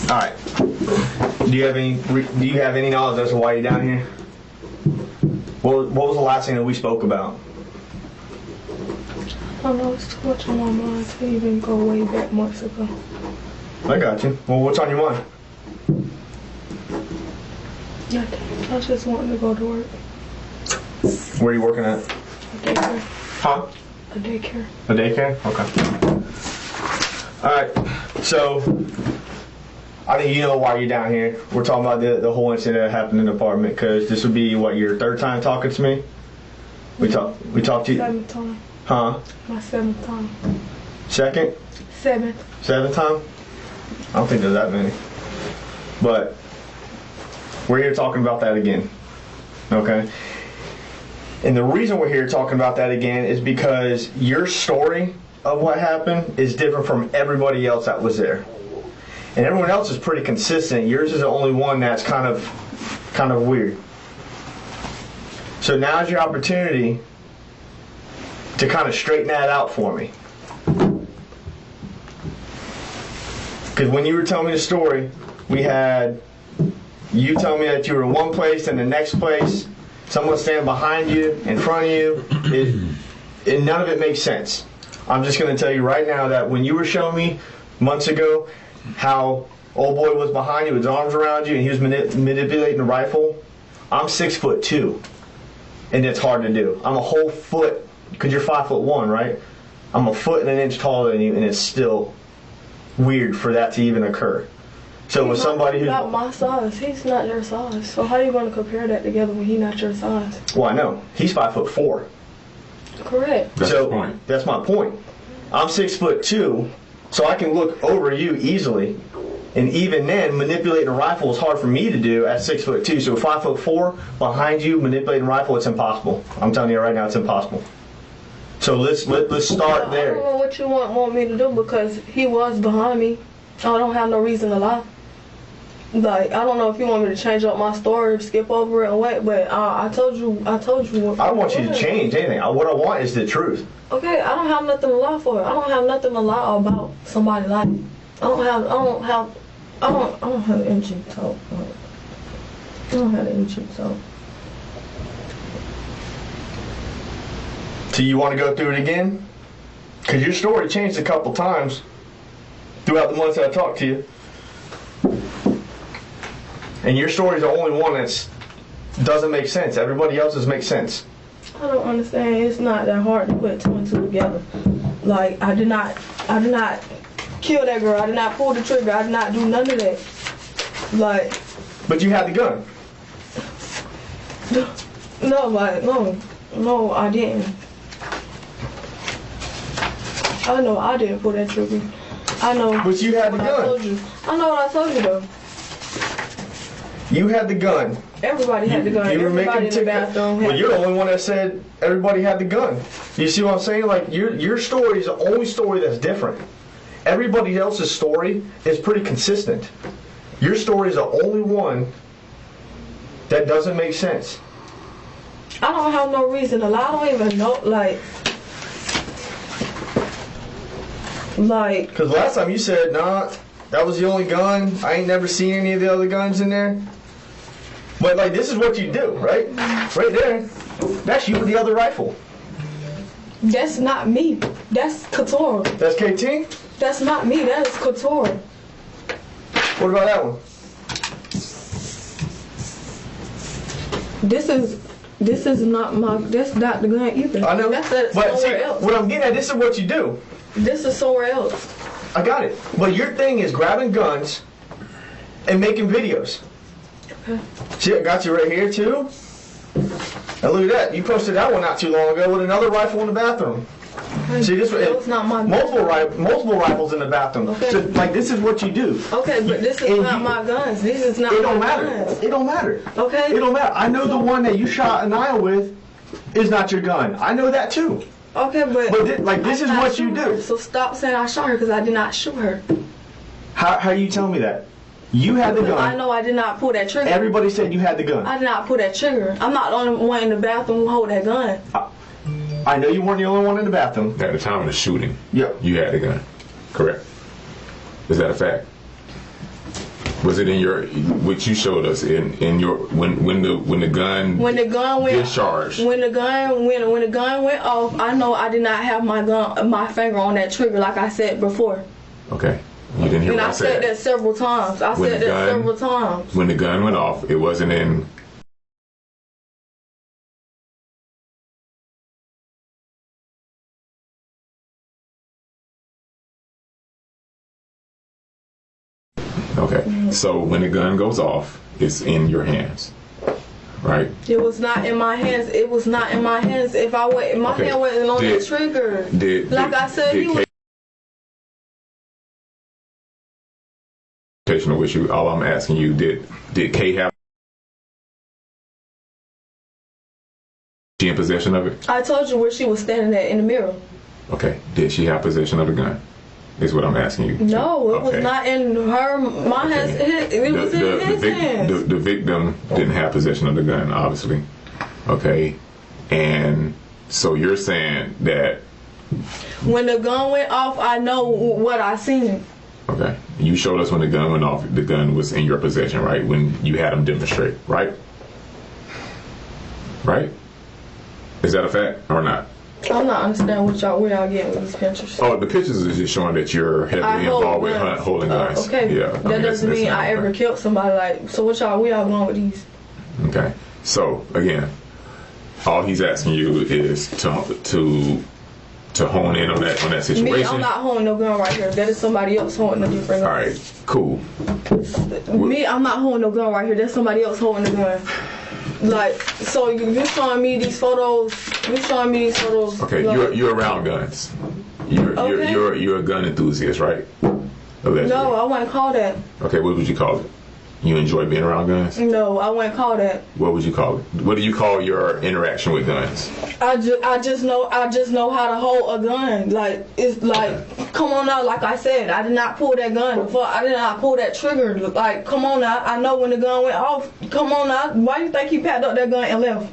All right. Do you have any knowledge as to why you're down here? What was the last thing that we spoke about? I know it's too much on my mind to even go way back months ago. I got you. Well, what's on your mind? Nothing. I was just wanting to go to work. Where are you working at? A daycare. Huh? A daycare. A daycare? Okay. Alright, so I think you know why you're down here. We're talking about the whole incident that happened in the apartment, because this would be, what, your third time talking to me? We talked to you? 7th time. Huh? My 7th time. Second? 7th. 7th time? I don't think there's that many. But we're here talking about that again. Okay? And the reason we're here talking about that again is because your story of what happened is different from everybody else that was there. And everyone else is pretty consistent. Yours is the only one that's kind of weird. So now's your opportunity to kind of straighten that out for me. Because when you were telling me the story, we had you tell me that you were in one place and the next place, someone standing behind you, in front of you, and none of it makes sense. I'm just going to tell you right now that when you were showing me months ago how old boy was behind you with his arms around you and he was manipulating the rifle, I'm 6'2", and it's hard to do. I'm a whole foot, because you're 5'1", right? I'm a foot and an inch taller than you, and it's still weird for that to even occur. So with somebody who's not my size, he's not your size. So how are you going to compare that together when he's not your size? Well, I know he's 5'4". Correct. That's the point. That's my point. I'm 6'2", so I can look over you easily. And even then, manipulating a rifle is hard for me to do at 6'2". So 5'4", behind you, manipulating a rifle, it's impossible. I'm telling you right now, it's impossible. So let's start there. I don't know what you want me to do, because he was behind me. I don't have no reason to lie. Like, I don't know if you want me to change up my story, skip over it, or what. But I told you. I don't want you to change anything. What I want is the truth. Okay, I don't have nothing to lie for. I don't have nothing to lie about somebody's life. I don't have the energy to talk. I don't have the energy to talk. So you want to go through it again? Because your story changed a couple times throughout the months that I talked to you. And your story is the only one that doesn't make sense. Everybody else's makes sense. I don't understand. It's not that hard to put two and two together. Like, I did not kill that girl. I did not pull the trigger. I did not do none of that. Like. But you had the gun. No, I didn't. I know I didn't pull that trigger. I know. But you had the gun. I know what I told you though. You had the gun. Everybody had the gun. You were Everybody making in the bathroom had. Well, you're the only one that said everybody had the gun. You see what I'm saying? Like your story is the only story that's different. Everybody else's story is pretty consistent. Your story is the only one that doesn't make sense. I don't have no reason to lie. I don't even know, like. Because last time you said, nah, that was the only gun. I ain't never seen any of the other guns in there. But, like, this is what you do, right? Right there. That's you with the other rifle. That's not me. That's Couture. That's KT? That's not me. That is Couture. What about that one? This is not my. That's not the gun either. I know. That's but somewhere see, else. what I'm getting at, this is what you do. This is somewhere else. I got it. But your thing is grabbing guns and making videos. Okay. See, I got you right here too. And look at that. You posted that one not too long ago with another rifle in the bathroom. Okay. See, this That's not my multiple rifles in the bathroom. Okay. So, like, this is what you do. Okay, but this is not my guns. This is not. It don't my matter. guns. It don't matter. Okay. It don't matter. I know the one that you shot Anaya with is not your gun. I know that too. Okay, but this is what you do. Her, so stop saying I shot her, because I did not shoot her. How you tell me that? You had the gun. I know I did not pull that trigger. Everybody said you had the gun. I did not pull that trigger. I'm not the only one in the bathroom who hold that gun. I know you weren't the only one in the bathroom. At the time of the shooting, yep, you had the gun. Correct. Is that a fact? Was it in your, which you showed us in your when the gun went discharged? When the gun went off, I know I did not have my finger on that trigger like I said before. Okay, you didn't hear and what I said. And I said that several times. Several times. When the gun went off, it wasn't in. Okay, so when the gun goes off, it's in your hands, right? It was not in my hands. It was not in my hands. If I went, my hand wasn't on the trigger. I said, he was. With you, all I'm asking you, did Kay have? She in possession of it? I told you where she was standing at in the mirror. Okay, did she have possession of the gun? Is what I'm asking you. No, it was not in my hands. It was in his hands. The victim didn't have possession of the gun, obviously. Okay, and so you're saying that when the gun went off, I know what I seen. Okay, you showed us when the gun went off. The gun was in your possession, right? When you had him demonstrate, right? Right? Is that a fact or not? I'm not understanding where y'all getting with these pictures. Oh, the pictures is just showing that you're heavily involved with holding guns. Okay. Yeah. That doesn't mean I ever killed somebody. Like, so where y'all going with these? Okay. So again, all he's asking you is to hone in on that situation. Me, I'm not holding no gun right here. That is somebody else holding a different gun. All right. Cool. Me, I'm not holding no gun right here. There's somebody else holding the gun. Like, so you're showing me these photos. Okay, you're around guns. You're a gun enthusiast, right? Allegedly. No, I wouldn't call that. Okay, what would you call it? You enjoy being around guns? No, I wouldn't call that. What would you call it? What do you call your interaction with guns? I just know how to hold a gun. Like, it's like, come on now, like I said, I did not pull that gun before. I did not pull that trigger. Like, come on now, I know when the gun went off. Come on now, why you think he packed up that gun and left?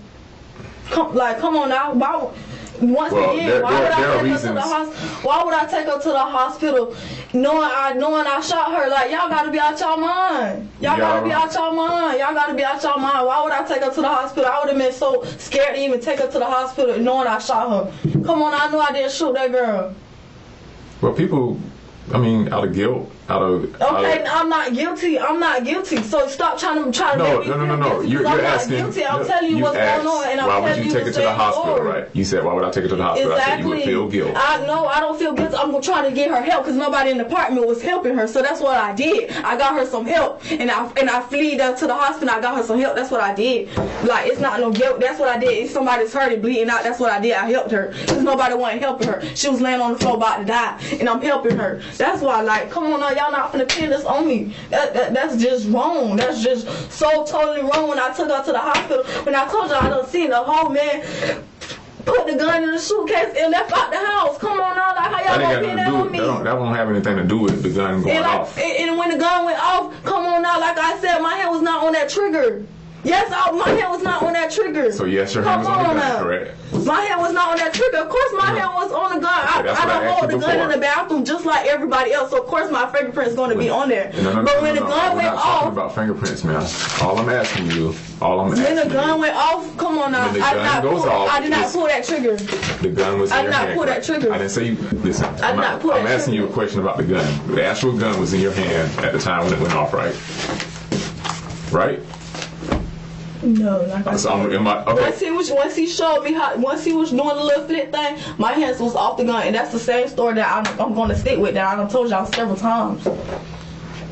Come on now, why? Once again, why would I take her to the hospital knowing I shot her? Like, y'all gotta be out y'all mind. Y'all gotta be out y'all mind. Why would I take her to the hospital? I would have been so scared to even take her to the hospital knowing I shot her. Come on, I knew I didn't shoot that girl. Well, people, I mean, out of guilt, I'm not guilty. So stop trying to make me feel guilty. You're asking. I'm not guilty. I'm telling you what's going on, and I'm telling you. Why would you take it to the hospital, right? You said, why would I take it to the hospital? Exactly. I said you would feel guilt. I don't feel guilty. I'm trying to get her help because nobody in the apartment was helping her. So that's what I did. I got her some help, and I flew down to the hospital. I got her some help. That's what I did. Like, it's not no guilt. That's what I did. If somebody's hurting, bleeding out, that's what I did. I helped her because nobody wasn't helping her. She was laying on the floor about to die, and I'm helping her. That's why, like, come on now, y'all not finna pin this on me. That's just wrong. That's just so totally wrong. When I took her to the hospital, when I told you I done seen the whole man put the gun in the suitcase and left out the house. Come on now, like, how y'all gonna pin that on me? That won't have anything to do with the gun going off. And when the gun went off, come on now, like I said, my hand was not on that trigger. Yes, my hand was not on that trigger. So yes, your hand was on the gun, correct? My hand was not on that trigger. Of course my hand was on the gun. I don't hold the gun in the bathroom just like everybody else. So of course my fingerprint's going to be on there. But when the gun went off... We're not talking about fingerprints, man. All I'm asking you... When the gun went off, come on now. I did not pull that trigger. The gun was in your hand. I did not pull that trigger. I didn't say you... Listen, I'm asking you a question about the gun. The actual gun was in your hand at the time when it went off, right? Right? No, like I said. Okay. Once he showed me how, once he was doing the little flip thing, my hands was off the gun, and that's the same story that I'm going to stick with. That I done told y'all several times,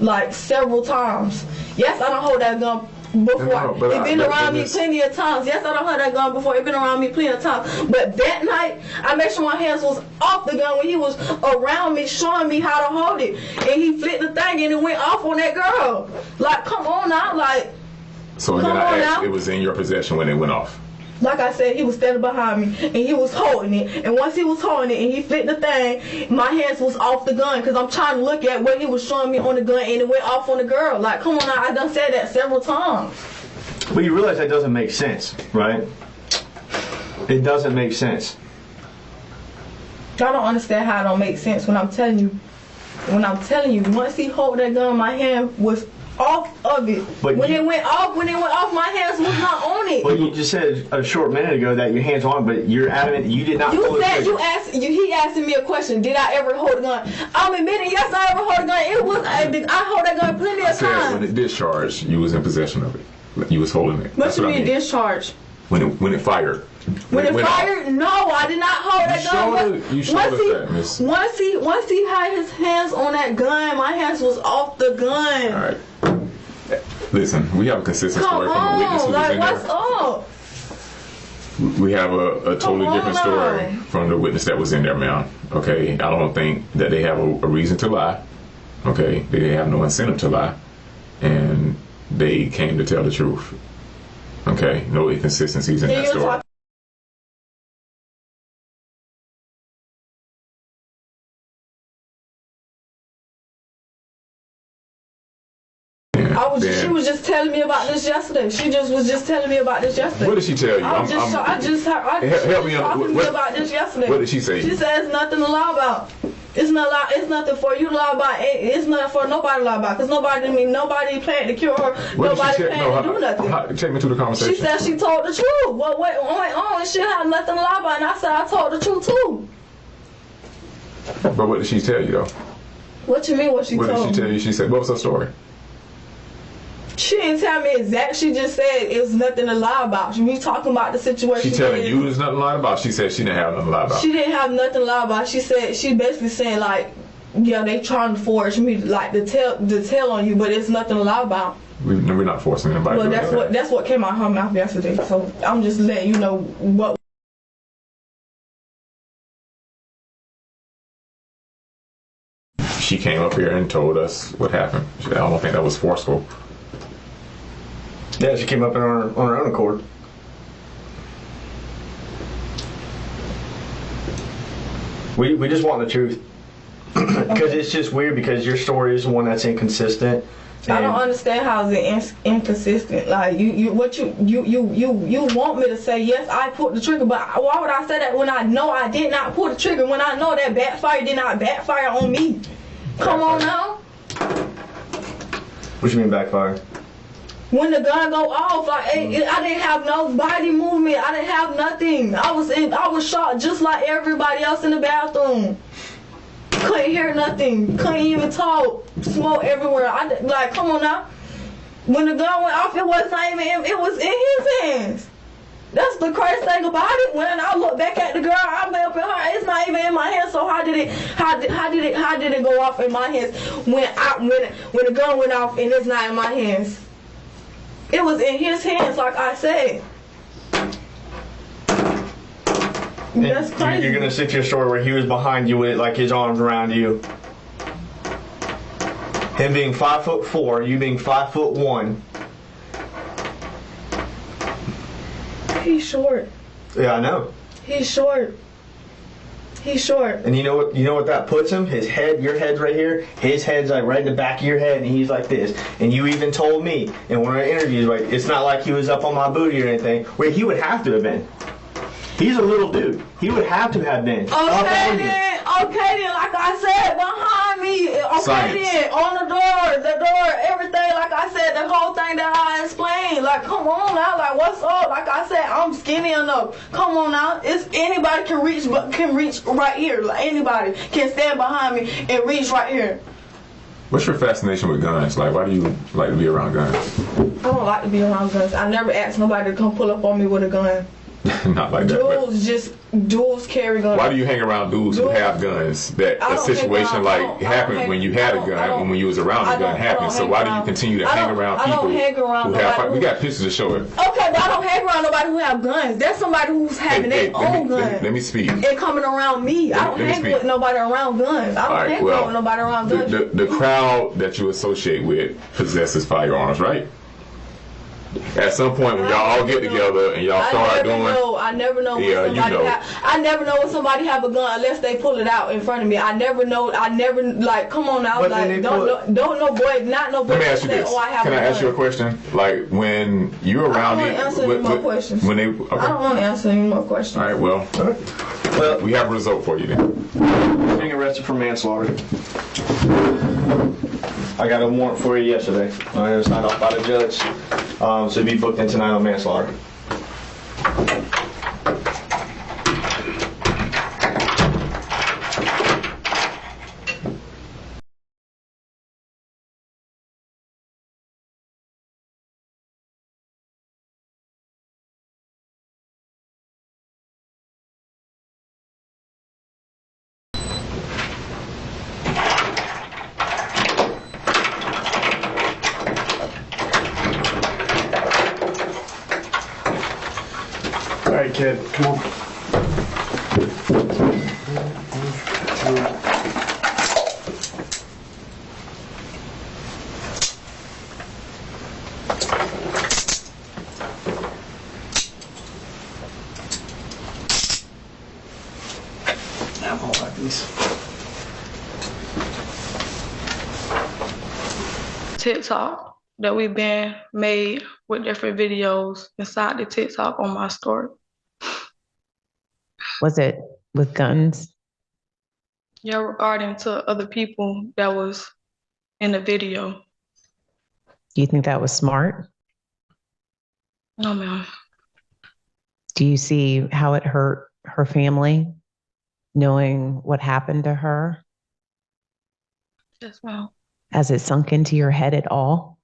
like several times. Yes, I don't hold that gun before. It's been around me plenty of times. Yes, I don't hold that gun before. It's been around me plenty of times. But that night, I made sure my hands was off the gun when he was around me, showing me how to hold it, and he flipped the thing and it went off on that girl. Like, come on now, like. So then I asked, it was in your possession when it went off. Like I said, he was standing behind me, and he was holding it. And once he was holding it, and he flipped the thing, my hands was off the gun, because I'm trying to look at what he was showing me on the gun, and it went off on the girl. Like, come on now, I done said that several times. But you realize that doesn't make sense, right? It doesn't make sense. I don't understand how it don't make sense when I'm telling you. Once he hold that gun, my hand was off of it. But when it went off, my hands was not on it. But you just said a short minute ago that your hands on, but you're adamant you did not. You said he asking me a question. Did I ever hold a gun? I'm admitting yes, I ever hold a gun. It was I hold that gun plenty of times. When it discharged, you was in possession of it. You was holding it. What you mean discharge? When it fired. When it fired? Off. No, I did not hold that gun. You showed us that, miss. Once he had his hands on that gun, my hands was off the gun. All right. Listen, we have a consistent story from the witness who was in there. What's up? We have a totally different story from the witness that was in there, ma'am. Okay, I don't think that they have a reason to lie. Okay, they have no incentive to lie, and they came to tell the truth. Okay, no inconsistencies in that story. She was just telling me about this yesterday. She was just telling me about this yesterday. What did she tell you? Help me talking about this yesterday. What did she say? She said it's nothing to lie about. It's nothing for you to lie about. It's nothing for nobody to lie about. Because nobody planned to cure her. Nobody planned to do nothing. Take me to the conversation. She said she told the truth. What went on and she had nothing to lie about. And I said I told the truth too. But what did she tell you though? What you mean what she told me? What did she tell you? She said, what was her story? She didn't tell me exact. She just said it was nothing to lie about. We talking about the situation. She telling you there's nothing to lie about? She said she didn't have nothing to lie about. She didn't have nothing to lie about. She said she basically saying like, yeah, they trying to force me like to tell on you, but it's nothing to lie about. We're not forcing anybody. Well, that's what came out of her mouth yesterday. So I'm just letting you know what. She came up here and told us what happened. I don't think that was forceful. Yeah, she came up on her own accord. We just want the truth. Because it's just weird because your story is one that's inconsistent. I don't understand how it's inconsistent. Like you want me to say yes, I pulled the trigger, but why would I say that when I know I did not pull the trigger? When I know that backfire did not backfire on me? Come on now. What you mean backfire? When the gun go off, like I didn't have no body movement. I didn't have nothing. I was shocked just like everybody else in the bathroom. Couldn't hear nothing. Couldn't even talk. Smoke everywhere. Like, come on now. When the gun went off, it was in his hands. That's the crazy thing about it. When I look back at the girl, I'm up in her. It's not even in my hands. So how did it go off in my hands when the gun went off and it's not in my hands? It was in his hands, like I said. That's crazy. You're gonna stick to your story where he was behind you with like his arms around you. Him being 5'4", you being 5'1". He's short. Yeah, I know. He's short. He's short. And you know what that puts him? His head, your head's right here. His head's like right in the back of your head, and he's like this. And you even told me in one of our interviews, like it's not like he was up on my booty or anything. Where he would have to have been. He's a little dude. He would have to have been. Okay then, like I said, behind me. Okay then, on the door, everything. Like I said, the whole thing that I explained. Like, come on now, like what's up? Like I said, I'm skinny enough. Come on now, it's anybody can reach right here. Like anybody can stand behind me and reach right here. What's your fascination with guns? Like, why do you like to be around guns? I don't like to be around guns. I never asked nobody to come pull up on me with a gun. Not like that. Dudes carry guns. Why do you hang around dudes who have guns? That a situation happened when you had a gun and when you was around the gun happened. So why do you continue to hang around people who have? We got pictures to show it. Okay, but I don't hang around nobody who have guns. There's somebody who's having their own gun. Let me speak. And coming around me. I don't hang with nobody around guns. I don't hang with nobody around guns. The crowd that you associate with possesses firearms, right? At some point when y'all all get together and y'all start doing, I never know when somebody have a gun unless they pull it out in front of me. I never know. I never like. Come on now, like don't no boy, not no boy. Let me ask you this. Can I ask you a question? Like when you're around I don't want to answer any more questions. When they, I don't want to answer any more questions. All right. Well, we have a result for you then. Being arrested for manslaughter. I got a warrant for you yesterday. It was signed off by the judge. So you'll be booked in tonight on manslaughter. All right, kid, come on. Now, hold on, please. TikTok that we've been made with different videos inside the TikTok on my story. Was it with guns? Yeah, regarding to other people that was in the video. Do you think that was smart? No, ma'am. Do you see how it hurt her family knowing what happened to her? Yes, ma'am. Has it sunk into your head at all?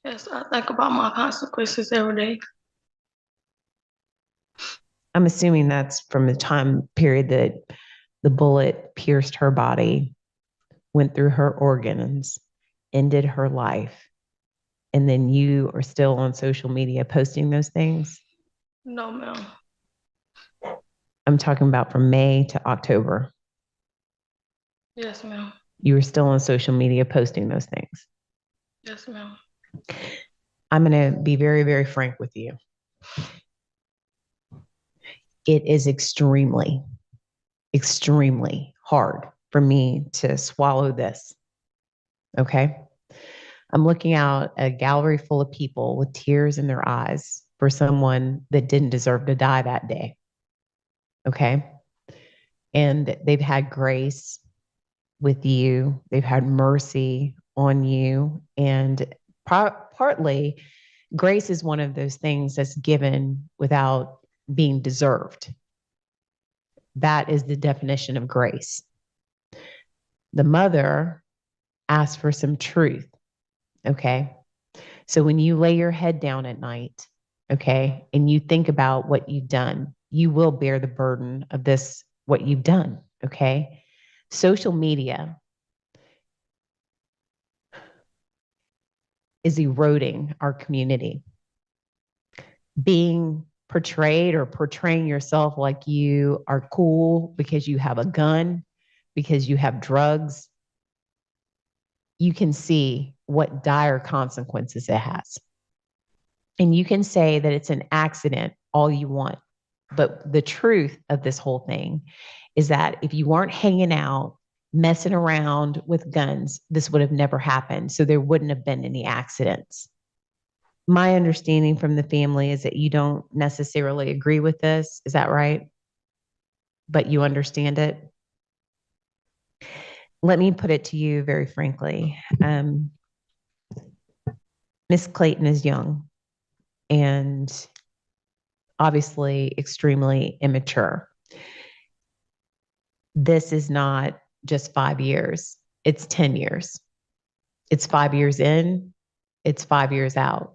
Yes, I think about my consequences every day. I'm assuming that's from the time period that the bullet pierced her body, went through her organs, ended her life, and then you are still on social media posting those things? No, ma'am. I'm talking about from May to October. Yes, ma'am. You were still on social media posting those things. Yes, ma'am. I'm going to be very, very frank with you. It is extremely, extremely hard for me to swallow this. Okay. I'm looking out a gallery full of people with tears in their eyes for someone that didn't deserve to die that day. Okay. And they've had grace with you, they've had mercy on you. And partly, grace is one of those things that's given without being deserved. That is the definition of grace. The mother asked for some truth. Okay. So when you lay your head down at night, okay, and you think about what you've done, you will bear the burden of this, what you've done. Okay. Social media is eroding our community. Being portrayed or portraying yourself like you are cool because you have a gun, because you have drugs, you can see what dire consequences it has. And you can say that it's an accident all you want. But the truth of this whole thing is that if you weren't hanging out, messing around with guns, this would have never happened. So there wouldn't have been any accidents. My understanding from the family is that you don't necessarily agree with this. Is that right? But you understand it? Let me put it to you very frankly. Miss Clayton is young and obviously extremely immature. This is not just 5 years, it's 10 years. It's 5 years in, it's 5 years out.